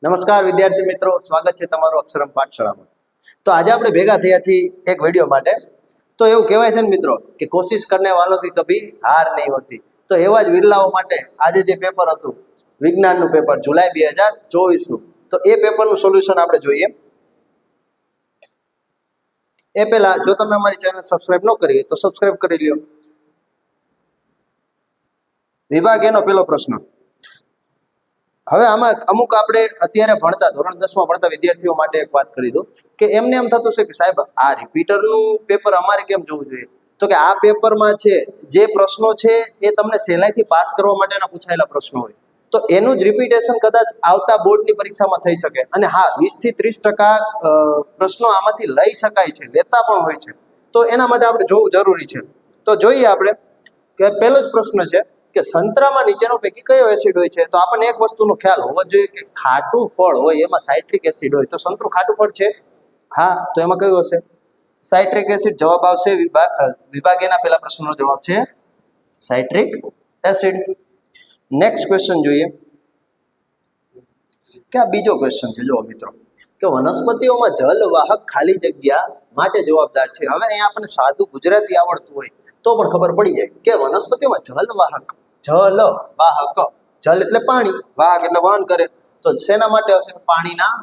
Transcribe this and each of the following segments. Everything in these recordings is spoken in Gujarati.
નમસ્કાર વિદ્યાર્થી મિત્રો, સ્વાગત છે તમારું અક્ષરમ પાઠશાળામાં। તો આજે આપણે ભેગા થયા છીએ એક વિડીયો માટે। તો એવું કહેવાય છે ને મિત્રો કે કોશિશ કરને વાલો કી કભી હાર નહીં હોતી। તો એવા જ વિરલાઓ માટે આજે જે પેપર હતું વિજ્ઞાનનું પેપર જુલાઈ 2024નું, તો એ પેપરનું સોલ્યુશન આપણે જોઈએ। એ પહેલા જો તમે અમારી ચેનલ સબસ્ક્રાઇબ ન કરી હોય તો સબસ્ક્રાઇબ કરી લ્યો। વિભાગ એનો પહેલો પ્રશ્ન। હવે આમાં અમુક આપણે અત્યારે ભણતા ધોરણ 10માં ભણતા વિદ્યાર્થીઓ માટે એક વાત કરી દઉં કે એમને એમ થતું છે કે સાહેબ આ રિપીટરનું પેપર અમારે કેમ જોવું જોઈએ? તો કે આ પેપરમાં છે જે પ્રશ્નો છે એ તમને સહેલાઈથી પાસ કરવા માટેના પૂછાયેલા પ્રશ્નો હોય, તો એનું જ રિપીટેશન કદાચ આવતા બોર્ડની પરીક્ષામાં થઈ શકે। અને હા, 20 થી 30% પ્રશ્નો આમાંથી લઈ શકાય છે, લેતા પણ હોય છે, તો એના માટે આપણે જોવું જરૂરી છે। તો જોઈએ આપણે કે પહેલો જ પ્રશ્ન છે કે સંતરામાં નીચેનો પૈકી કયો એસિડ હોય છે? તો આપણને એક વસ્તુનો ખ્યાલ હોવો જોઈએ કે ખાટું ફળ હોય એમાં સાઇટ્રિક એસિડ હોય, તો સંતરું ખાટું ફળ છે? હા, તો એમાં કયું હશે? સાઇટ્રિક એસિડ જવાબ આવશે। વિભાગ એના પહેલા પ્રશ્નનો જવાબ છે સાઇટ્રિક એસિડ। નેક્સ્ટ ક્વેશ્ચન જોઈએ કે આ બીજો ક્વેશ્ચન છે, જો મિત્રો કે વનસ્પતિઓમાં જલવાહક ખાલી જગ્યા માટે જવાબદાર છે। હવે અહીંયા આપણને સાદું ગુજરાતી આવડતું હોય તો પણ ખબર પડી જાય કે વનસ્પતિઓમાં જલવાહક, જલવાહક, જલ એટલે પાણી, વાહક એટલે વહન કરે, તો શેના માટે હશે? પાણીના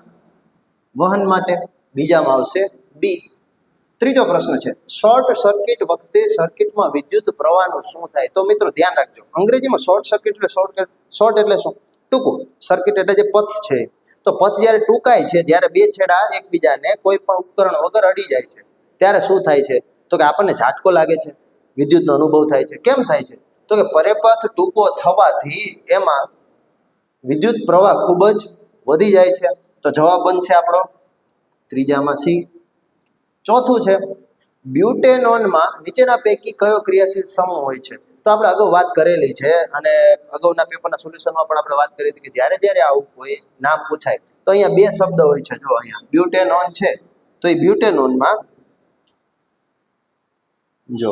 વહન માટે। બીજામાં આવશે બી। ત્રીજો પ્રશ્ન છે શોર્ટ સર્કિટ વખતે સર્કિટમાં વિદ્યુત પ્રવાહનું શું થાય? તો મિત્રો ધ્યાન રાખજો, અંગ્રેજીમાં શોર્ટ સર્કિટ એટલે શોર્ટ એટલે શું? ટૂંકું। સર્કિટ એટલે જે પથ છે, તો પથ જ્યારે ટૂંકાય છે, જ્યારે બે છેડા એકબીજાને કોઈ પણ ઉપકરણ વગર અડી જાય છે, ત્યારે શું થાય છે? તો કે આપણને ઝાટકો લાગે છે, વિદ્યુતનો અનુભવ થાય છે। કેમ થાય છે? તો કે પરિપથ ટૂંકો થવાથી એમાં વિદ્યુત પ્રવાહ ખૂબ જ વધી જાય છે, તો જવાબ બનશે આપણો ત્રીજામાં સી। ચોથું છે બ્યુટેનોનમાં નીચેના પૈકી કયો ક્રિયાશીલ સમૂહ હોય છે? તો આપણે અગાઉ વાત કરેલી છે અને અગાઉના પેપરના સોલ્યુશનમાં પણ આપણે વાત કરી હતી કે જ્યારે જ્યારે આવું કોઈ નામ પૂછાય તો અહીંયા બે શબ્દ હોય છે। જો અહીંયા બ્યુટેનોન છે, તો એ બ્યુટેનોનમાં જો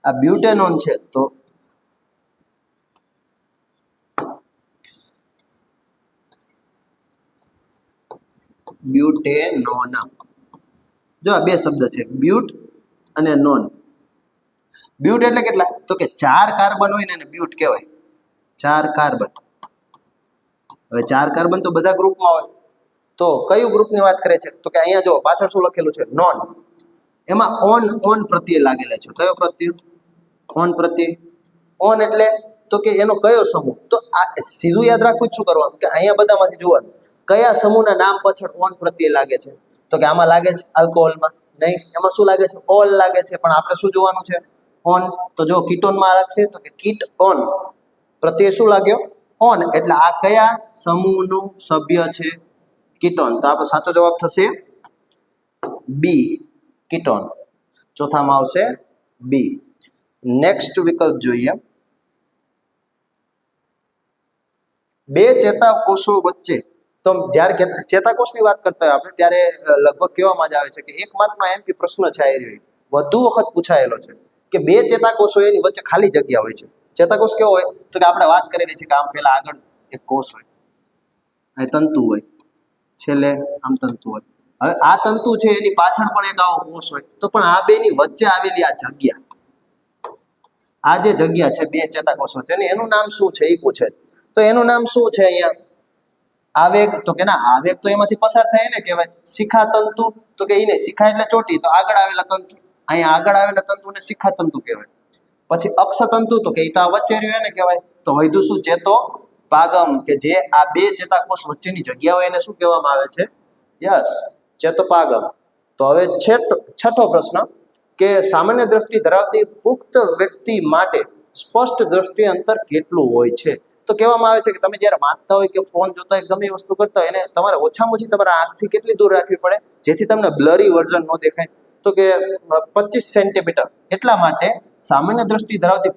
આ બ્યુટેનોન છે, તો બ્યુટેનોન, જો આ બે શબ્દ છે બ્યુટ અને નોન। બ્યુટ એટલે કેટલા? તો કે 4 કાર્બન હોય ને એને બ્યુટ કહેવાય, 4 કાર્બન। હવે 4 કાર્બન તો બધા ગ્રુપમાં હોય, તો કયું ગ્રુપની વાત કરે છે? તો કે અહીંયા જો પાછળ શું લખેલું છે? નોન। એમાં ઓન પ્રત્યય લાગેલા છે, કયો પ્રત્યય? ઓન પ્રત્યય। ઓન એટલે તો કે એનો કયો સમૂહ? તો આ સીધું યાદ રાખવું જ શું કરવાનું કે અહીંયા બધામાંથી જોવાનું કયા સમૂહના નામ પાછળ ઓન પ્રત્યય લાગે છે? તો કે આમાં લાગે છે આલ્કોહોલમાં નહીં, એમાં શું લાગે છે? ઓલ લાગે છે, પણ આપણે શું જોવાનું છે? ઓન। તો જો કીટોનમાં લાગશે તો કે કીટ ઓન, પ્રત્યય શું લાગ્યો? ઓન, એટલે આ કયા સમૂહનું સભ્ય છે? કીટોન। તો આપણો સાચો જવાબ થશે બી, કીટોન। ચોથામાં આવશે બી। નેક્સ્ટ વિકલ્પ જોઈએ, બે ચેતાકોષો વચ્ચે, તો જ્યારે ચેતાકોષની વાત કરતા હોય આપણે ત્યારે લગભગ કહેવામાં જ આવે છે કે એક માર્કનો એમપી પ્રશ્ન છે, આ વધુ વખત પૂછાયેલો છે કે બે ચેતાકોષો એની વચ્ચે ખાલી જગ્યા હોય છે। ચેતાકોષ કેવો હોય? તો કે આપણે વાત કરેલી છે કે આમ પહેલા આગળ એક કોષ હોય, અહીં તંતુ હોય, છેલ્લે આમ તંતુ હોય। હવે આ તંતુ છે એની પાછળ પણ એક આવો કોષ હોય, તો પણ આ બેની વચ્ચે આવેલી આ જગ્યા, આ જે જગ્યા છે બે ચેતાકોષો છે ને એનું નામ શું છે એ પૂછે, તો એનું નામ શું છે? અહીંયા આવેગ, તો કે ના, આવેગ તો એમાંથી પસાર થાય ને કહેવાય શિખા તંતુ, તો કે એને શિખા એટલે ચોટી, તો આગળ આવેલા તંતુ, અહીંયા આગળ આવેલા તંતુને શિખા તંતુ કહેવાય। પછી અક્ષતંતુ, તો કે ઈ તો વચ્ચે રહ્યું એને કહેવાય। તો વધ્યું શું? ચેતો પાગમ, કે જે આ બે ચેતાકોષ વચ્ચેની જગ્યા હોય એને શું કહેવામાં આવે છે? યસ, ચેતોપાગમ। તો હવે છઠ્ઠો પ્રશ્ન કે સામાન્ય દ્રષ્ટિ ધરાવતી પુખ્ત વ્યક્તિ માટે સ્પષ્ટ દ્રષ્ટિ અંતર કેટલું હોય છે? તો કહેવામાં આવે છે કે તમે જ્યારે વાંચતા હોય કે ફોન જોતા હોય ગમે વસ્તુ કરતા હોય એને તમારે ઓછામાં ઓછી તમારા આંખથી કેટલી દૂર રાખવી પડે જેથી તમને બ્લરી વર્ઝન ન દેખાય? તો કે 25 સેન્ટીમીટર। એટલા માટે સામાન્ય દ્રષ્ટિ ધરાવતી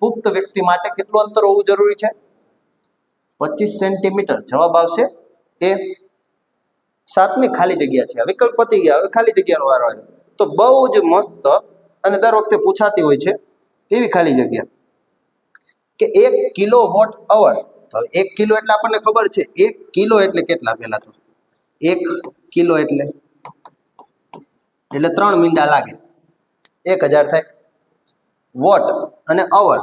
પુખ્ત વ્યક્તિ માટે કેટલું અંતર હોવું જરૂરી છે? 25 સેન્ટીમીટર। જવાબ આવશે એ। સાતમી ખાલી જગ્યા છે, વિકલ્પ પતી ગયા, હવે ખાલી જગ્યાનો વારો આવ્યો। તો બહુ જ મસ્ત અને દર વખતે પૂછાતી હોય છે એવી ખાલી જગ્યા કે 1 કિલોવોટ અવર તો 1 કિલો એટલે આપણને ખબર છે 1 કિલો એટલે કેટલા, પહેલા તો 1 કિલો એટલે 3 મીંડા લાગે, 1000 થાય. વોટ અને અવર,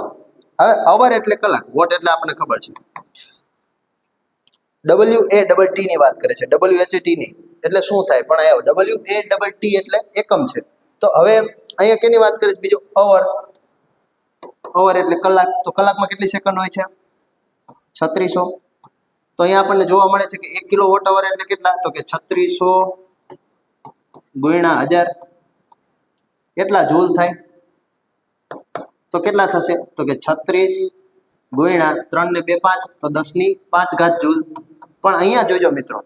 હવે અવર એટલે કલાક, વોટ એટલે આપણને ખબર છે WATT ની વાત કરે છે, WHAT ની એટલે શું થાય, પણ અહીંયા WATT એટલે એકમ છે. તો હવે અહીંયા કેની વાત કરે છે, બીજો અવર, અવર એટલે કલાક. તો કલાકમાં કેટલી સેકન્ડ હોય છે, 3600. તો અહીંયા આપણને જોવા મળે છે કે 1 કિલો વોટ અવર એટલે કેટલા, તો કે 3600 ગુણ્યા 1000 કેટલા જૂલ થાય, તો કેટલા થશે, તો કે 36 ગુણ્યા 3 ને 2 5, તો 10 ની 5 ઘાત જૂલ. પણ અહીંયા જોજો મિત્રો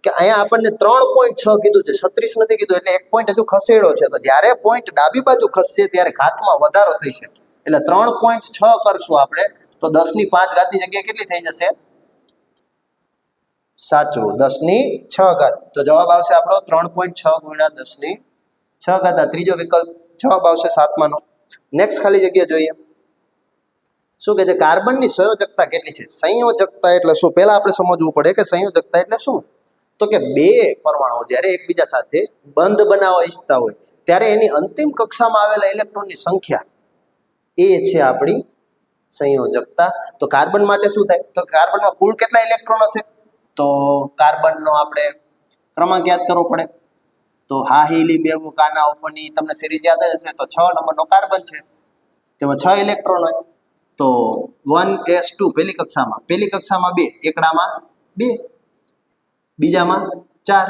કે અહીંયા આપણને 3.6 કીધું છે, 36 નથી કીધું, એટલે એક પોઈન્ટ હજુ ખસેડો છે. તો જ્યારે પોઈન્ટ ડાબી બાજુ ખસશે ત્યારે ઘાતમાં વધારો થશે, એટલે 3.6 કરશું આપણે, તો 10 ની 5 ઘાતની જગ્યાએ કેટલી થઈ જશે, સાચું 10 ની 6 ઘાત. તો જવાબ આવશે આપણો 3.6 ગુણ્યા 10 ની 6 ઘાત. આ ત્રીજો વિકલ્પ જવાબ આવશે 7મા નો. નેક્સ્ટ ખાલી જગ્યા જોઈએ, શું કે છે, કાર્બનની સંયોજકતા કેટલી છે. સંયોજકતા એટલે શું, પહેલા આપણે સમજવું પડે કે સંયોજકતા એટલે શું. તો કે બે પરમાણુઓ જ્યારે એકબીજા સાથે બંધ બનાવવા ઈચ્છતા હોય ત્યારે એની અંતિમ કક્ષામાં આવેલા ઇલેક્ટ્રોનની સંખ્યા એ છે આપણી સંયોજકતા. તો કાર્બન માટે શું થાય, તો કાર્બનમાં કુલ કેટલા ઇલેક્ટ્રોન હશે, તો કાર્બનનો આપણે ક્રમાંક યાદ કરવો પડે. તો હાહીલી બેવુ કાના ઓફની તમને સિરીઝ યાદ હશે, તો 6 નંબરનો કાર્બન છે, તેમાં 6 ઇલેક્ટ્રોન હોય. તો 1s2 પહેલી કક્ષામાં 2, એકડામાં 2, બીજામાં 4,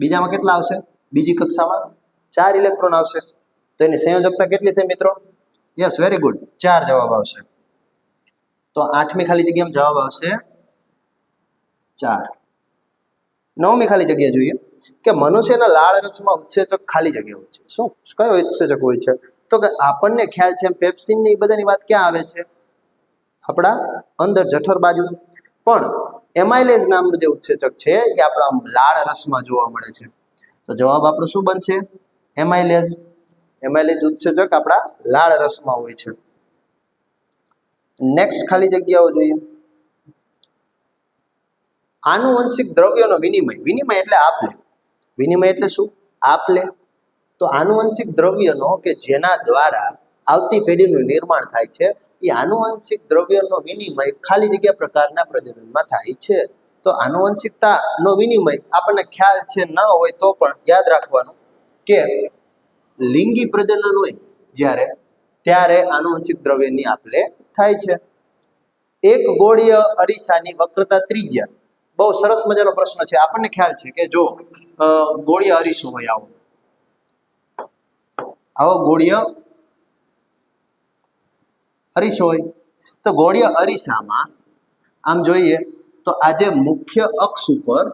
બીજામાં કેટલા આવશે, બીજી કક્ષામાં 4 ઇલેક્ટ્રોન આવશે. તો એની સંયોજકતા કેટલી થઈ મિત્રો, યસ વેરી ગુડ, 4 જવાબ આવશે. તો 8મી ખાલી જગ્યામાં જવાબ આવશે 4. 9મી ખાલી જગ્યા જોઈએ કે મનુષ્યના લાળ રસમાં ઉત્સેચક ખાલી જગ્યા હોય છે. શું કયો ઉત્સેચક હોય છે, તો કે આપણને ખ્યાલ છે પેપ્સિન ની બધાની વાત ક્યાં આવે છે, આપણા અંદર જઠર બાજુ. પણ એમાઇલેઝ નામનું જે ઉત્સેચક છે એ આપણા લાળ રસમાં જોવા મળે છે. તો જવાબ આપણો શું બનશે, એમાઇલેઝ. એમાઇલેઝ ઉત્સેચક આપણા લાળ રસમાં હોય છે. નેક્સ્ટ ખાલી જગ્યાઓ જોઈએ, આનુવંશિક દ્રવ્યોનો વિનિમય. વિનિમય એટલે આપલે, વિનિમય એટલે શું, આપલે. તો આનુવંશિક દ્રવ્યનો કે જેના દ્વારા આવતી પેઢીનું નિર્માણ થાય છે, એ આનુવંશિક દ્રવ્યનો વિનિમય ખાલી જગ્યા પ્રકારના પ્રજનનમાં થાય છે. તો આનુવંશિકતાનો વિનિમય આપણને ખ્યાલ છે ન હોય તો પણ યાદ રાખવાનું કે લિંગી પ્રજનન હોય જ્યારે ત્યારે આનુવંશિક દ્રવ્યની આપલે થાય છે. એક ગોળીય અરીસાની વક્રતા ત્રિજ્યા, બહુ સરસ મજાનો પ્રશ્ન છે. આપણને ખ્યાલ છે કે જો ગોળીય અરીસો હોય, આવો ગોળીય અરીસો હોય, તો ગોળીય અરીસામાં આમ જોઈએ તો આજે મુખ્ય અક્ષ ઉપર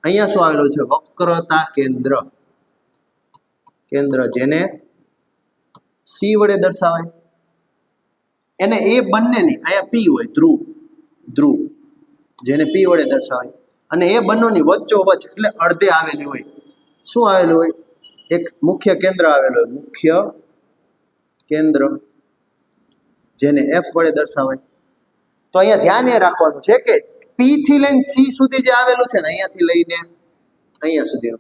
અહીંયા શું આવેલું છે, વક્રતા કેન્દ્ર, કેન્દ્ર જેને સી વડે દર્શાવાય. એને એ બંનેની અહીંયા પી હોય, ધ્રુવ, ધ્રુવ જેને પી વડે દર્શાવાય, અને એ બંનેની વચ્ચોવચ્ચ એટલે અડધે આવેલી હોય, શું આવેલું હોય, એક મુખ્ય કેન્દ્ર આવેલું હોય, મુખ્ય કેન્દ્ર જેને એફ વડે દર્શાવાય. તો અહીંયા ધ્યાન એ રાખવાનું છે કે પી થી લઈને સી સુધી જે આવેલું છે ને, અહીંયાથી લઈને અહીંયા સુધી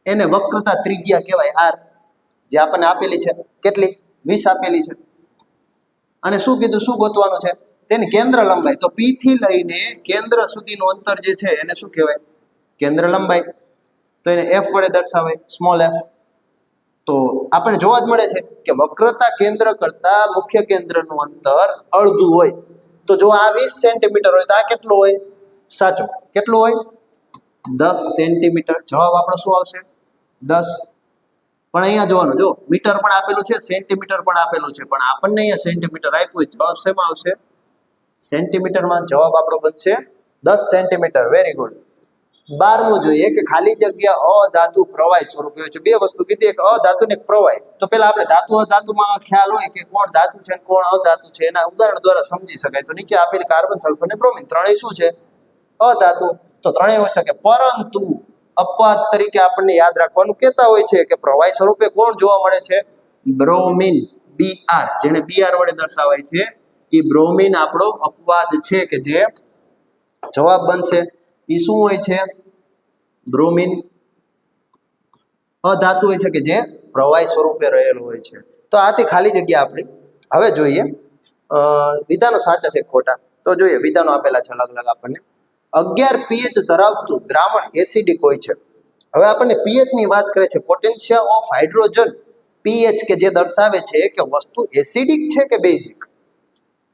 એને વક્રતા ત્રિજ્યા કહેવાય, આર, જે આપણને આપેલી છે, કેટલી, 20 આપેલી છે. અને શું કીધું, શું ગોતવાનું છે, તેની કેન્દ્ર લંબાઈ. તો પી થી લઈને કેન્દ્ર સુધીનું અંતર જે છે એને શું કહેવાય, કેન્દ્ર લંબાઈ. તો એને એફ વડે દર્શાવાય, સ્મોલ એફ. તો આપણે જોવા જ મળે છે કે વક્રતા કેન્દ્ર કરતા મુખ્ય કેન્દ્રનું અંતર અડધું હોય. તો જો આ 20 સેન્ટીમીટર હોય તો આ કેટલું હોય, સાચું કેટલું હોય, 10 સેન્ટીમીટર. જવાબ આપણો શું આવશે, 10. પણ અહીંયા જોવાનું, જો મીટર પણ આપેલું છે, સેન્ટીમીટર પણ આપેલું છે, પણ આપણને અહીંયા સેન્ટીમીટર આપ્યું, જવાબ શેમાં આવશે, સેન્ટીમીટરમાં. જવાબ આપણો બનશે 10 સેન્ટીમીટર. Very good. 12મું જોઈએ કે ખાલી જગ્યા અધાતુ પ્રવાહી સ્વરૂપે હોય છે. બે વસ્તુ કીધી, એક અધાતુ ને એક પ્રવાહી. તો પેલા આપણે ધાતુ અધાતુમાં ખ્યાલ હોય કે કોણ ધાતુ છે અને કોણ અધાતુ છે, એના ઉદાહરણ દ્વારા સમજી શકાય. તો નીચે આપેલી કાર્બન, સલ્ફર અને બ્રોમિન ત્રણેય શું છે, અધાતુ. તો ત્રણેય હોઈ શકે, પરંતુ અપવાદ તરીકે આપણને યાદ રાખવાનું કહેતા હોય છે કે પ્રવાહી સ્વરૂપે કોણ જોવા મળે છે, બ્રોમિન, Br, જેને Br વડે દર્શાવાય છે, એ બ્રોમિન આપણો અપવાદ છે કે જે જવાબ બનશે. એ શું હોય છે? બ્રોમિન અધાતુ હોય છે કે જે પ્રવાહી સ્વરૂપે રહેલું હોય છે. તો આથી ખાલી જગ્યા આપણી. હવે જોઈએ વિધાનો સાચા છે ખોટા. તો જોઈએ વિધાનો આપેલા છે અલગ અલગ આપણને. 11 પીએચ ધરાવતું દ્રાવણ એસિડિક હોય છે. હવે આપણને પીએચ ની વાત કરે છે, પોટેન્શિયલ ઓફ હાઇડ્રોજન પીએચ, કે જે દર્શાવે છે કે વસ્તુ એસિડિક છે કે બેઝિક.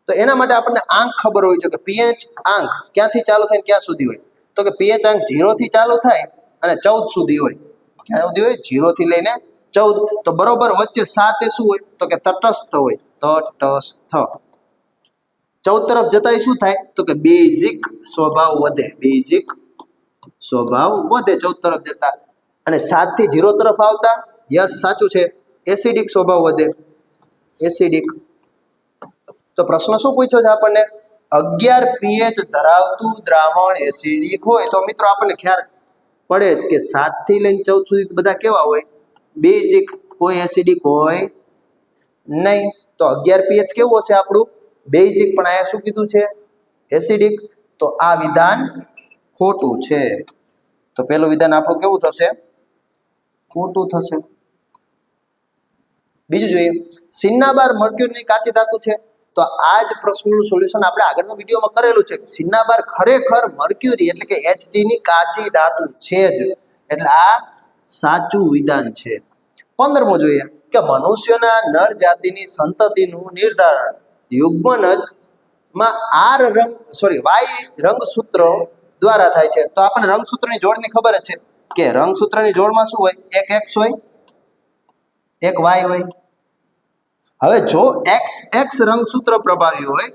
તો એના માટે આપણને આંક ખબર હોવી જોઈએ કે પીએચ આંક ક્યાંથી ચાલુ થાય ક્યાં સુધી હોય. તો કે પીએચ આંક 0 થી ચાલુ થાય અને 14 સુધી હોય. ક્યાં સુધી હોય? 0 થી લઈને 14. તો બરોબર વચ્ચે 7 એ શું હોય? તો કે તટસ્થ હોય. તટસ્થ. 14 તરફ જતા શું થાય? તો કે બેઝિક સ્વભાવ વધે. બેઝિક સ્વભાવ વધે 14 તરફ જતા. અને 7 થી 0 તરફ આવતા યસ સાચું છે, એસિડિક સ્વભાવ વધે. એસિડિક. તો પ્રશ્ન શું પૂછ્યો છે આપણને? 11 પીએચ ધરાવતું દ્રાવણ એસિડિક હોય. તો મિત્રો આપણને ખ્યાલ પડે જ કે 7 થી લઈને 14 સુધી બધા કેવા હોય? બેઝિક. કોઈ એસિડિક હોય નહીં. તો 11 પીએચ કેવું હશે આપણું? બેઝિક. પણ અહીંયા શું કીધું છે? એસિડિક. તો આ વિધાન ખોટું છે. તો પેલું વિધાન આપણું કેવું થશે? ખોટું થશે. બીજું જોઈએ, સિન્નાબાર મર્ક્યુરીની કાચી ધાતુ છે. તો આ જ પ્રશ્નનું સોલ્યુશન આપણે આગળના વિડીયોમાં કરેલું છે. સિન્નાબાર ખરેખર મર્ક્યુરી એટલે કે Hg ની કાચી ધાતુ છે જ. એટલે આ સાચું વિધાન છે. 15મો જોઈએ કે મનુષ્યના નર જાતિની સંતતિનું નિર્ધારણ યુગ્મનજમાં વાય રંગસૂત્ર દ્વારા થાય છે. તો આપણને રંગસૂત્રની જોડની ખબર જ છે કે રંગસૂત્રની જોડમાં શું હોય? એક એક્સ હોય, એક વાય હોય. હવે જો XX રંગસૂત્ર પ્રભાવી હોય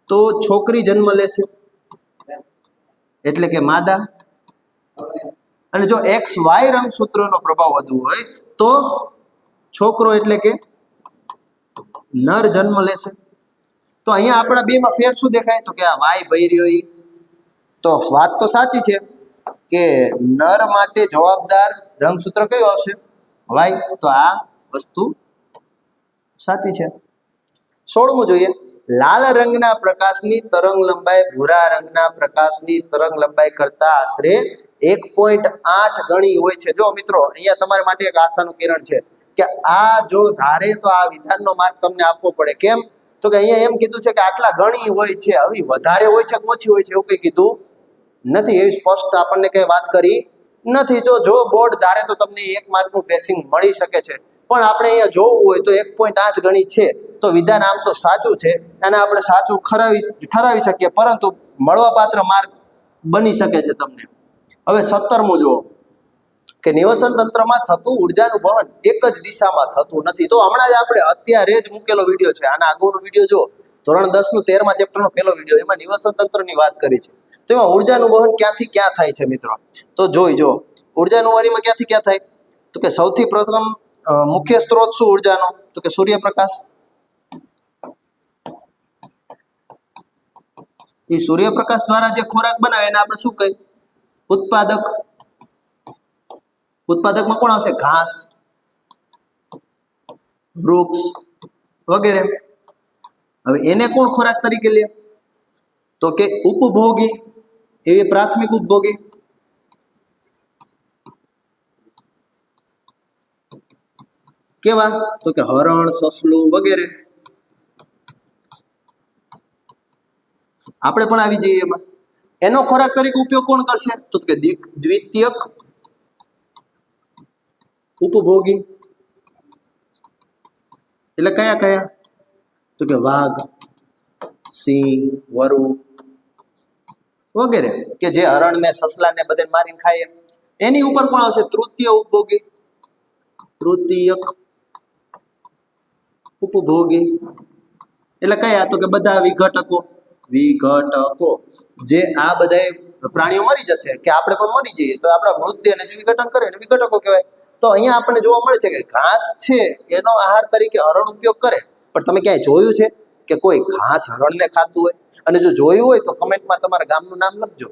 તો છોકરી જન્મ લેશે એટલે કે માદા. અને જો XY રંગસૂત્રનો પ્રભાવ વધુ હોય તો છોકરો એટલે કે નર જન્મ લેશે. તો અહીંયા આપણા બેમાં ફેર શું દેખાય? તો કે આ વાય ભઈ રહ્યો. તો વાત તો સાચી છે કે નર માટે જવાબદાર રંગસૂત્ર કયું આવશે? વાય. તો આ વસ્તુ સાચી છે. 16મું જોઈએ, લાલ રંગના પ્રકાશની તરંગ લંબાઈ ભૂરા રંગના પ્રકાશની તરંગ લંબાઈ કરતા આશરે 1.8 ગણી હોય છે. જો મિત્રો અહીંયા તમારા માટે એક આશાનું કિરણ છે કે આ જો ધારે તો આ વિધાનનો માર્ક તમને આપવો પડે. કેમ? તો કે અહીંયા એમ કીધું છે કે આટલા ગણી હોય છે. હવે વધારે હોય છે કે ઓછી હોય છે એવું કંઈ કીધું નથી. એવી સ્પષ્ટ આપણને કઈ વાત કરી નથી. જો બોર્ડ ધારે તો તમને 1 માર્કનું ગ્રેસિંગ મળી શકે છે. પણ આપણે અહીંયા જોવું હોય તો 1.8 ગણી છે. તો વિધાન આમ તો સાચું છે અને આપણે સાચું ઠરાવી શકીએ, પરંતુ મળવાપાત્ર માર્ક બની શકે છે તમને. હવે 17મું જુઓ કે નિવસન તંત્રમાં થતું ઉર્જાનું વહન એક જ દિશામાં થતું નથી. તો હમણાં જ આપણે અત્યારે જ મૂકેલો વિડીયો છે, આના આગળનો વિડીયો જો ધોરણ 10 નું 13મા ચેપ્ટરનો પહેલો વિડીયો, એમાં નિવસન તંત્રની વાત કરી છે. તો એમાં ઉર્જાનું વહન ક્યાંથી ક્યાં થાય છે મિત્રો? તો જો ઉર્જાનું વહન ક્યાંથી ક્યાં થાય? તો કે સૌથી પ્રથમ મુખ્ય સ્ત્રોત શું ઉર્જાનો? તો કે સૂર્યપ્રકાશ. એ સૂર્યપ્રકાશ દ્વારા જે ખોરાક બનાવે એને આપણે શું કહીએ? ઉત્પાદક. ઉત્પાદકમાં કોણ આવશે? ઘાસ, વૃક્ષ વગેરે. હવે એને કોણ ખોરાક તરીકે લે? તો કે ઉપભોગી. એવી પ્રાથમિક ઉપભોગી. કેવા? તો કે હરણ, સસલું વગેરે. આપણે પણ આવી જઈએ એમાં. એનો ખોરાક તરીકે ઉપયોગ કોણ કરશે? તો કે દ્વિતીયક ઉપભોગી. એટલે કયા કયા? તો કે વાઘ, સિંહ, વરુ વગેરે, કે જે હરણ ને સસલા ને બધે મારીને ખાય. એની ઉપર કોણ આવશે? તૃતીય ઉપભોગી. તૃતીયક ઉપભોગી એટલે કયા? તો કે બધા વિઘટકો. વિઘટકો જે આ બધા પ્રાણીઓ મરી જશે કે આપણે પણ મરી જઈએ તો આપણા મૃતદેહને જે વિઘટન કરે એને વિઘટકો કહેવાય. તો અહીંયા આપણને જોવા મળે છે કે ઘાસ છે એનો આહાર તરીકે હરણ ઉપયોગ કરે. પણ તમે ક્યાંય જોયું છે કે કોઈ ઘાસ હરણને ખાતું હોય? અને જો જોયું હોય તો કમેન્ટમાં તમારા ગામનું નામ લખજો.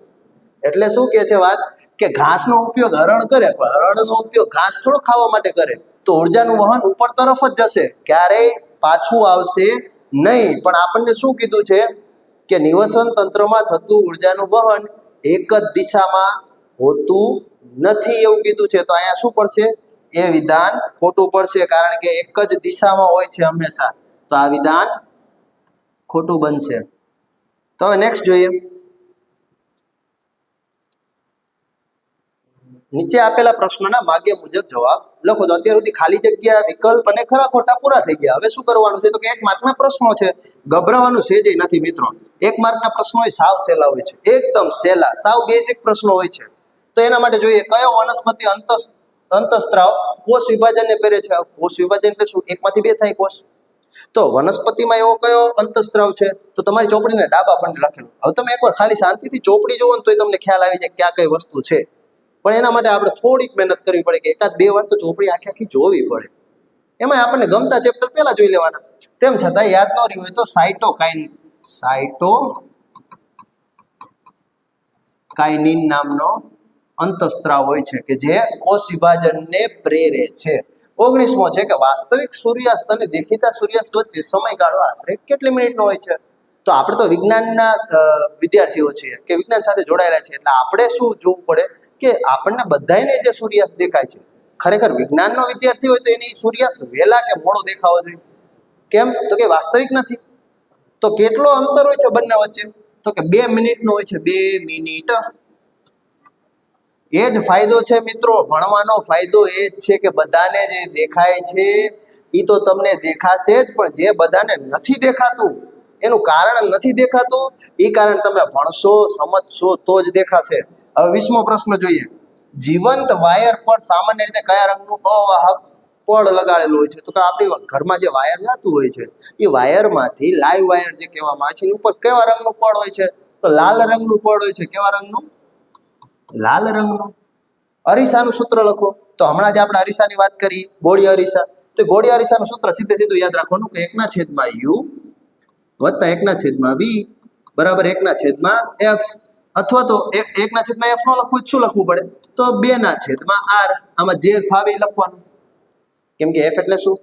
એટલે શું કે છે વાત કે ઘાસનો ઉપયોગ હરણ કરે, પણ હરણનો ઉપયોગ ઘાસ થોડો ખાવા માટે કરે. તો ઉર્જાનું વહન ઉપર તરફ જ જશે, ક્યારેય પાછું આવશે નહીં, પણ આપણને શું કીધું છે કે નિવસન તંત્રમાં થતું ઉર્જાનું વહન એક જ દિશામાં હોતું નથી એવું કીધું છે. તો અહીંયા શું પડશે? એ વિધાન ખોટું પડશે, કારણ કે એક જ દિશામાં હોય છે હંમેશા. તો આ વિધાન ખોટું બનશે. તો હવે નેક્સ્ટ જોઈએ. નીચે આપેલા પ્રશ્નોના માગ્યા મુજબ જવાબ લખો. તો અત્યાર સુધી ખાલી જગ્યા, વિકલ્પ અને ખરા ખોટા પૂરા થઈ ગયા. હવે શું કરવાનું છે? તો કે 1 માર્કના પ્રશ્નો છે, ગભરાવાનું સેજ નથી મિત્રો. 1 માર્કના પ્રશ્નો હોય સાવ સહેલા હોય છે, એકદમ સહેલા, સાવ બેઝિક પ્રશ્નો હોય છે. તો એના માટે જોઈએ, કયો વનસ્પતિ અંતઃસ્ત્રાવ કોષ વિભાજનને પ્રેરે છે? કોષ વિભાજન એટલે શું? એકમાંથી બે થાય કોષ. તો વનસ્પતિમાં એવો કયો અંતઃસ્ત્રાવ છે? તો તમારી ચોપડીને ડાબા પણ લખેલું. હવે તમે એકવાર ખાલી શાંતિથી ચોપડી જોવો ને તો તમને ખ્યાલ આવી જાય ક્યાં કઈ વસ્તુ છે. પણ એના માટે આપણે થોડીક મહેનત કરવી પડે, કે એકાદ બે વાર તો ચોપડી આખી જોવી પડે. એમાં આપણને ગમતા ચેપ્ટર પહેલા જોઈ લેવાના. તેમ છતાં યાદ ન રહ્યું હોય તો સાયટોકાઇનિન નામનો અંતઃસ્ત્રાવ હોય છે કે જે કોષ વિભાજનને પ્રેરે છે. 19મો છે કે વાસ્તવિક સૂર્યાસ્ત અને દેખીતા સૂર્યાસ્ત વચ્ચે સમયગાળો આશરે કેટલી મિનિટનો હોય છે? તો આપણે તો વિજ્ઞાનના વિદ્યાર્થીઓ છીએ કે વિજ્ઞાન સાથે જોડાયેલા છે, એટલે આપણે શું જોવું પડે કે આપણને બધાયને જે સૂર્યાસ્ત દેખાય છે, ખરેખર વિજ્ઞાનનો વિદ્યાર્થી હોય તો એની સૂર્યાસ્ત વહેલા કે મોડો દેખાવો જોઈએ. કેમ? તો કે વાસ્તવિક નથી. તો કેટલો અંતર હોય છે બંને વચ્ચે? તો કે 2 મિનિટનો હોય છે, 2 મિનિટ. એ જ ફાયદો છે મિત્રો, ભણવાનો ફાયદો એ જ છે કે બધાને જે દેખાય છે એ તો તમને દેખાશે જ, પણ જે બધાને નથી દેખાતું, એનું કારણ નથી દેખાતું, એ કારણ તમે ભણશો, સમજશો તો જ દેખાશે. હવે 20મો પ્રશ્ન જોઈએ. જીવંત વાયર પર સામાન્ય રીતે કયા રંગનું અવાહક પડ લગાડેલું હોય છે? તો કે આપણી ઘરમાં જે વાયર જતું હોય છે એ વાયરમાંથી લાઈવ વાયર જે કહેવામાં આવે છે એની ઉપર કેવા રંગનું પડ હોય છે? તો લાલ રંગનું પડ હોય છે. કેવા રંગનું? લાલ રંગનું. અરીસાનું સૂત્ર લખો. તો હમણાં જ આપણે અરીસાની વાત કરી, ગોળી અરીસા. તો ગોળી અરીસાનું સૂત્ર સીધું યાદ રાખવાનું કે 1/u વત્તા 1/v બરાબર 1/f, અથવા તો 1/f નો લખવું શું લખવું પડે? તો 2/r. આમાં જે ફાવે એ લખવાનું, કેમ કે f એટલે શું?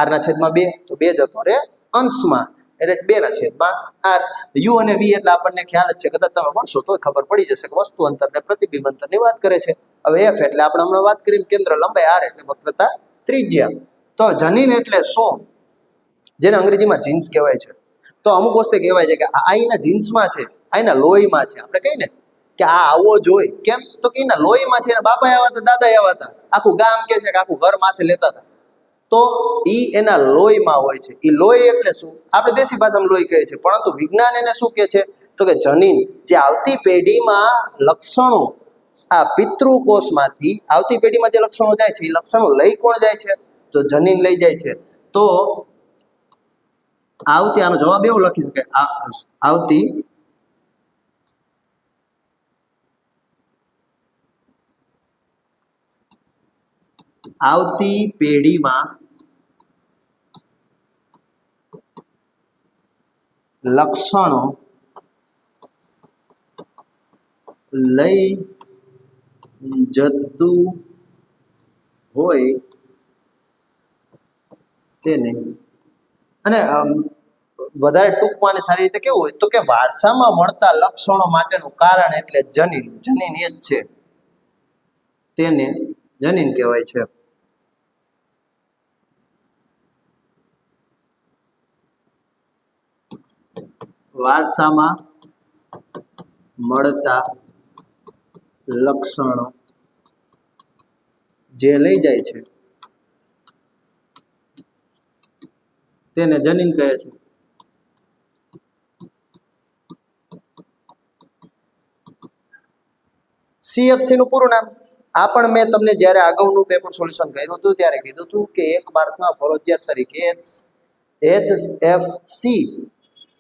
r/2. તો 2 જતો રે અંશમાં, એટલે 2/r. u અને v એટલે આપણને ખ્યાલ જ છે, કદાચ તમે ભણશો તો ખબર પડી જશે કે વસ્તુ અંતર ને પ્રતિબિંબ અંતરની વાત કરે છે. હવે f એટલે આપણે હમણાં વાત કરી કેન્દ્ર લંબાઈ, r એટલે વક્રતા ત્રિજ્યા. તો જનીન એટલે શું? જેને અંગ્રેજીમાં જીન્સ કહેવાય છે. તો અમુક વસ્તુ કહેવાય છે કે આ એના જીન્સમાં છે, આ એના લોહીમાં છે. આપણે કહીએ ને કે આ આવો જ હોય. કેમ? તો કે એના લોહીમાં છે. એના બાપા આવ્યા હતા, દાદા આવ્યા હતા, આખું ગામ કે છે કે આખું ઘર માથે લેતા હતા. તો ઈ એના લોહીમાં હોય છે. ઈ લોહી એટલે શું? આપણે દેશી ભાષામાં લોહી કહે છે, પરંતુ વિજ્ઞાન એને શું કહે છે? તો કે જનીન. જે આવતી પેઢીમાં લક્ષણો, આ પિતૃકોષમાંથી આવતી પેઢીમાં જે લક્ષણો જાય છે એ લક્ષણો લઈ કોણ જાય છે? તો જનીન લઈ જાય છે. તો આવતી, આનો જવાબ એવો લખી શકે, આવતી પેઢીમાં લક્ષણો લઈ જતું હોય તેને, અને વધારે ટૂંકમાં અને સારી રીતે કેવું હોય તો કે વારસામાં મળતા લક્ષણો માટેનું કારણ એટલે જનીન. જનીન એ જ છે, તેને જનીન કહેવાય છે. વારસામાં મળતા લક્ષણો જે લઈ જાય છે તેને જનીન કહે છે. CFC નું પૂરું નામ આ પણ મેં તમને જ્યારે અગાઉનું પેપર સોલ્યુશન કર્યું હતું ત્યારે કીધું હતું કે 1 માર્કના ફરજિયાત તરીકે HFC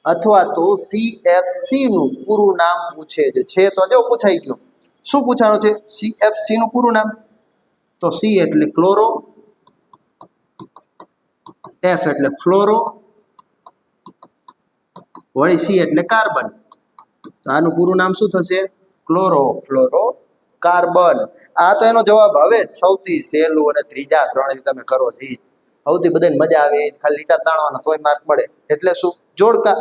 અથવા તો CFC નું પૂરું નામ પૂછે છે. તો જો પૂછાઈ ગયું. શું પૂછાણું છે? CFC નું પૂરું નામ. તો C એટલે ક્લોરો, F એટલે ફ્લોરો, વળી C એટલે કાર્બન. તો આનું પૂરું નામ શું થશે? Chloro fluoro carbon. આ તો એનો જવાબ. હવે સૌથી સહેલું અને ત્રીજા ધોરણેથી તમે કરો છો. સૌથી બધાને મજા આવે એ જ ખાલી લીટા તાણવાના તોય માર્ક મળે. એટલે શું? જોડકા.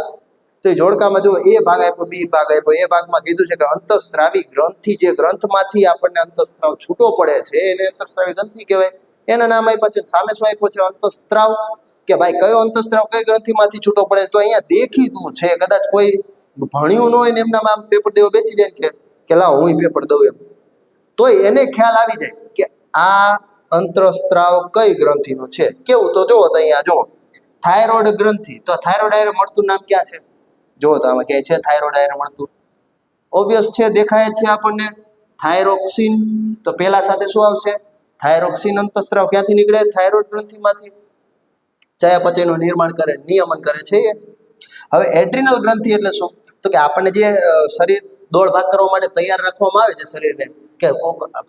તો એ જોડકામાં જો એ ભાગ આપ્યો, બી ભાગ આપ્યો. એ ભાગમાં કીધું છે કે અંતઃસ્ત્રાવી ગ્રંથિ, જે ગ્રંથમાંથી આપણને અંતઃસ્ત્રાવ છૂટો પડે છે એને અંતઃસ્ત્રાવી ગ્રંથિ કહેવાય. એના નામ આપ્યા છે. સામે શું આપ્યું છે? અંતઃસ્ત્રાવ. કે ભાઈ કયો અંતઃસ્ત્રાવ કઈ ગ્રંથિમાંથી છૂટો પડે છે? તો અહીંયા દેખીતું છે. કદાચ કોઈ ભણ્યું ન હોય ને એમના આમ પેપર દેવા બેસી જાય કે લાવ હું પેપર દઉં એમ, તોય એને ખ્યાલ આવી જાય કે આ અંતઃસ્ત્રાવ કઈ ગ્રંથિનો છે. કેવું? તો જુઓ તો અહીંયા જુઓ થાઇરોઇડ ગ્રંથિ. તો થાઇરોઇડ આયરે મળતું નામ ક્યાં છે? જુઓ તો આમાં ક્યાંય છે થાઇરોઇડ આયરે મળતું? ઓબ્વિયસ છે, દેખાય જ છે આપણને. થાઇરોક્સિન. તો પેલા સાથે શું આવશે? થાઇરોક્સિન અંતઃસ્ત્રાવ ક્યાંથી નીકળે? થાઇરોઇડ ગ્રંથિમાંથી. ચયાપચયનું નિર્માણ કરે, નિયમન કરે છે એ. હવે એડ્રિનલ ગ્રંથિ એટલે શું? તો કે આપણને જે શરીર દોડ ભાગ કરવા માટે તૈયાર રાખવામાં આવે છે શરીરને, કે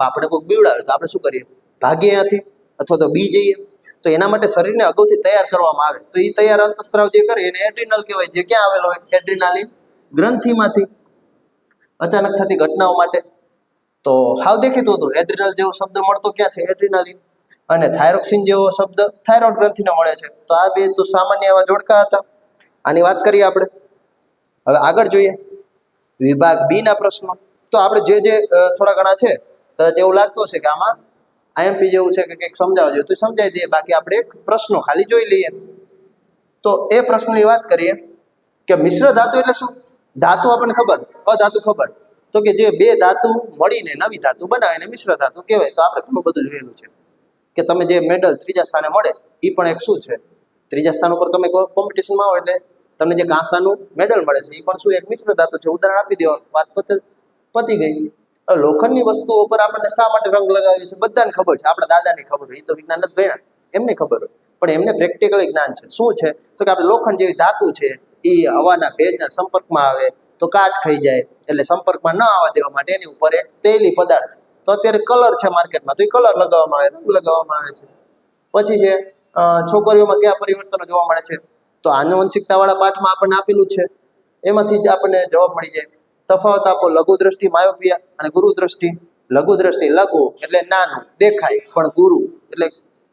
આપણે કોઈક બીવડાવે તો આપણે શું કરીએ? ભાગીએ ત્યાંથી અથવા તો બી જઈએ. તો એના માટે શરીરને અગાઉથી તૈયાર કરવામાં આવે. તો એ તૈયાર અંતઃસ્ત્રાવ જે કરે એને એડ્રિનલ કહેવાય. જે ક્યાં આવેલો હોય? એડ્રિનાલિન ગ્રંથિમાંથી. અચાનક થતી ઘટનાઓ માટે. તો હાવ દેખીતું હતું. એડ્રિનલ જેવો શબ્દ મળતો ક્યાં છે? એડ્રિનાલિન. અને થાઇરોક્સિન જેવો શબ્દ થાઇરોઇડ ગ્રંથિને મળે છે. તો આ બે તો સામાન્ય એવા જોડકા હતા. આની વાત કરીએ આપણે. હવે આગળ જોઈએ વિભાગ બી ના પ્રશ્નો. તો આપણે જે થોડા ઘણા છે, કદાચ એવું લાગતું હશે કે આમાં આઈએમપી જેવું છે કે કંઈક સમજાવવા જોઈએ તો સમજાવી દઈએ. બાકી આપણે એક પ્રશ્નો ખાલી જોઈ લઈએ. તો એ પ્રશ્નની વાત કરીએ કે મિશ્ર ધાતુ એટલે શું? ધાતુ આપણને ખબર, અધાતુ ખબર. તો કે જે બે ધાતુ મળીને નવી ધાતુ બનાવે એને મિશ્ર ધાતુ કહેવાય. તો આપણે ઘણું બધું જોયેલું છે કે તમે જે મેડલ ત્રીજા સ્થાને મળે એ પણ એક શું છે? ત્રીજા સ્થાન ઉપર તમે કોમ્પિટિશનમાં આવો એટલે તમને જે કાંસાનું મેડલ મળે છે એ પણ શું? એક મિશ્ર ધાતુ છે. ઉદાહરણ આપી દેવાનું, વાત પતી ગઈ. હવે લોખંડની વસ્તુઓ પર આપણને શા માટે રંગ લગાવ્યો છે? બધાને ખબર છે. આપણા દાદાને ખબર હોય, એ તો વિજ્ઞાન જ ભણ્યા, એમને ખબર હોય. પણ એમને પ્રેક્ટિકલ જ્ઞાન છે. શું છે? તો કે આપણે લોખંડ જેવી ધાતુ છે એ હવાના ભેજના સંપર્કમાં આવે તો કાટ ખાઈ જાય. એટલે સંપર્કમાં ન આવવા દેવા માટે એની ઉપર એક તેલી પદાર્થ, તો અત્યારે કલર છે માર્કેટમાં, તો એ કલર લગાવવામાં આવે, રંગ લગાવવામાં આવે છે. પછી છે છોકરીઓમાં કયા પરિવર્તનો જોવા મળે છે? તો આનુવંશિકતાવાળા પાઠમાં આપણને આપેલું છે, એમાંથી જ આપણને જવાબ મળી જાય. તફાવત આપો. લઘુ દ્રષ્ટિ માયોપિયા અને ગુરુ દ્રષ્ટિ. લઘુ દ્રષ્ટિ, લઘુ એટલે નાનું દેખાય, પણ ગુરુ એટલે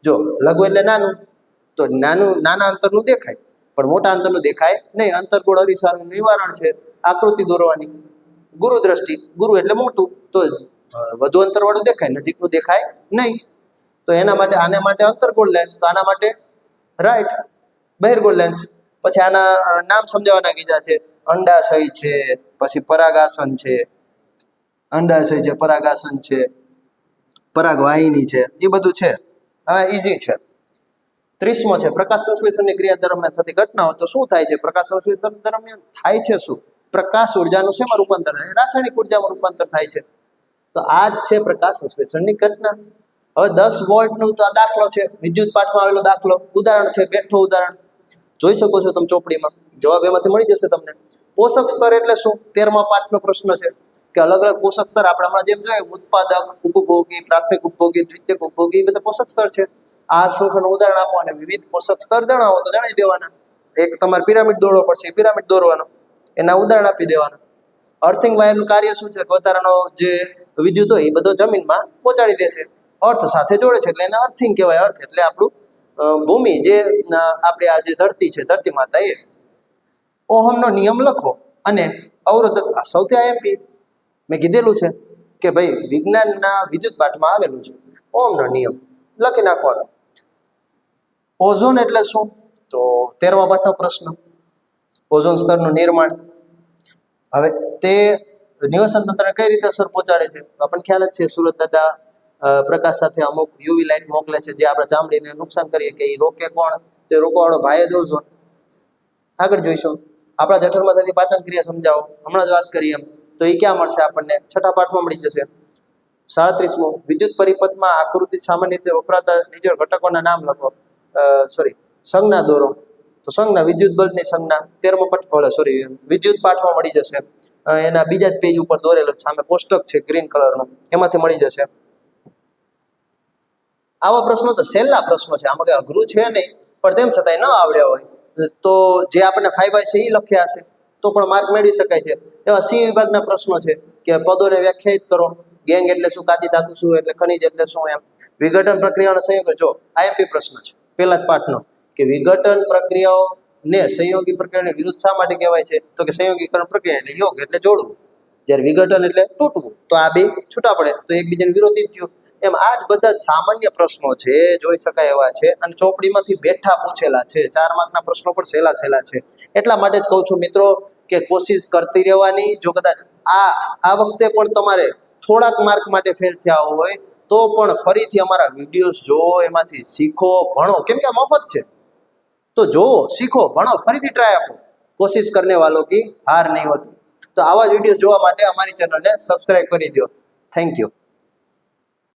જો લઘુ એટલે નાનું, તો નાના અંતરનું દેખાય પણ મોટા અંતરનું દેખાય નહીં. અંતરગોળ અરીસાનું નિવારણ છે આકૃતિ દોરવાની. ગુરુ દ્રષ્ટિ, ગુરુ એટલે મોટું, તો વધુ અંતરવાળું દેખાય, નજીકનું દેખાય નહીં. તો એના માટે આના માટે અંતરગોળ લેન્સ, તો આના માટે રાઈટ બહિર્ગોળ લેન્સ. પછી આના નામ સમજાવવાના કીધા છે. અંડાશય છે, પછી પરાગાસન છે, અંડાશય છે, પરાગાસન છે, પરાગવાહિની છે, એ બધું છે. હા, ઈઝી છે. 30મો છે પ્રકાશ સંશ્લેષણની ક્રિયા દરમિયાન થતી ઘટનાઓ. તો શું થાય છે પ્રકાશ સંશ્લેષણ દરમિયાન? થાય છે શું? પ્રકાશ ઉર્જાનું શેમાં રૂપાંતર થાય? રાસાયણિક ઉર્જામાં રૂપાંતર થાય છે. તો આ જ છે પ્રકાશ સંશ્લેષણની ઘટના. હવે 10 વોલ્ટનું તો આ દાખલો છે, વિદ્યુત પાઠમાં આવેલો દાખલો. ઉદાહરણ છે, બેઠો ઉદાહરણ જોઈ શકો છો તમે ચોપડીમાં. જવાબ એમાંથી મળી જશે તમને. પોષક સ્તર એટલે શું? 13મા પાઠનો પ્રશ્ન છે કે અલગ અલગ પોષક સ્તર આપણે હમણાં જેમ જોઈએ ઉત્પાદક, ઉપભોગી, પ્રાથમિક ઉપભોગી, દ્વિતીયક ઉપભોગી, બધા પોષક સ્તર છે. આ શોધનું ઉદાહરણ આપો અને વિવિધ પોષક સ્તર જણાવો તો જણાવી દેવાના. એક તમારે પિરામિડ દોરવો પડશે, પિરામિડ દોરવાનો, એના ઉદાહરણ આપી દેવાના. અર્થિંગ વાયરનું કાર્ય શું છે? વધારાનો જે વિદ્યુત હોય એ બધો જમીનમાં પહોંચાડી દે છે, અર્થ સાથે જોડે છે, એટલે એને અર્થિંગ કહેવાય. અર્થ એટલે આપણું ભૂમિ, જે આપણે આ જે ધરતી છે, ધરતી માતા. એ ઓહમનો નિયમ લખો અને અવરોધ. સૌથી આઈએમપી મેં કીધેલું છે કે ભાઈ વિજ્ઞાનના વિદ્યુત પાઠમાં આવેલું છે. ઓહમનો નિયમ લખી નાખવાનો. ઓઝોન એટલે શું? તો 13મા પાઠનો પ્રશ્ન. ઓઝોન સ્તરનું નિર્માણ. હવે તે નિવસન તંત્રને કઈ રીતે અસર પહોંચાડે છે? તો આપણને ખ્યાલ જ છે, સુરત દાદા પ્રકાશ સાથે અમુક યુવી લાઇટ મોકલે છે જે આપણે ચામડીને નુકસાન કરીએ, કે એ રોકે કોણ? તે રોકવાવાળો ભાઈ જ ઓઝોન. આગળ જોઈશું. આપણા જઠરમાં થતી પાચન ક્રિયા સમજાવો, હમણાં જ વાત કરી એમ. તો એ ક્યાં મળશે આપણને? 6ઠા પાઠમાં મળી જશે. 37મો વિદ્યુત પરિપથમાં આકૃતિ સામાન્ય રીતે વપરાતા નીચે ઘટકોના નામ લખો. સંજ્ઞા દોરો. તો સંજ્ઞા, વિદ્યુત બલ્બની સંજ્ઞા 13મો પાઠ, વિદ્યુત પાઠમાં મળી જશે. એના બીજા જ પેજ ઉપર દોરેલો સામે કોષ્ટક છે ગ્રીન કલરનું, એમાંથી મળી જશે. આવા પ્રશ્નો તો સહેલા પ્રશ્નો છે, આમાં કઈ અઘરું છે નહીં, પણ તેમ છતાંય ન આવડ્યા હોય તો જે આપણને 5/6 એ લખ્યા હશે તો પણ માર્ક મેળવી શકાય છે. એવા સી વિભાગના પ્રશ્નો છે કે પદોને વ્યાખ્યાયિત કરો. ગેંગ એટલે શું? કાચી ધાતુ શું એટલે ખનિજ એટલે શું? એમ વિઘટન પ્રક્રિયાનો સંયોગ. જો આઈએમપી પ્રશ્ન છે. પહેલા જ પાઠનો, કે વિઘટન પ્રક્રિયાઓને સંયોગી પ્રક્રિયાની વિરુદ્ધ શા માટે કહેવાય છે? તો કે સંયોગીકરણ પ્રક્રિયા એટલે યોગ એટલે જોડવું, જ્યારે વિઘટન એટલે તૂટવું, તો આ બે છૂટા પડે તો એકબીજાને વિરોધી થયું. એમ આ જ બધા જ સામાન્ય પ્રશ્નો છે, જોઈ શકાય એવા છે, અને ચોપડીમાંથી બેઠા પૂછેલા છે. 4 માર્કના પ્રશ્નો પણ સહેલા છે. એટલા માટે જ કહું છું મિત્રો કે કોશિશ કરતી રહેવાની. જો કદાચ આ વખતે પણ તમારે થોડાક માર્ક માટે ફેલ થયા હોય તો પણ ફરીથી અમારા વિડીયોઝ જોવો, એમાંથી શીખો, ભણો, કેમ કે આ મફત છે. તો જોવો, શીખો, ભણો, ફરીથી ટ્રાય આપો. કોશિશ કરને વાલો કી હાર નહીં હોતી. તો આવા જ વિડીયોઝ જોવા માટે અમારી ચેનલને સબસ્ક્રાઇબ કરી દો. Thank you.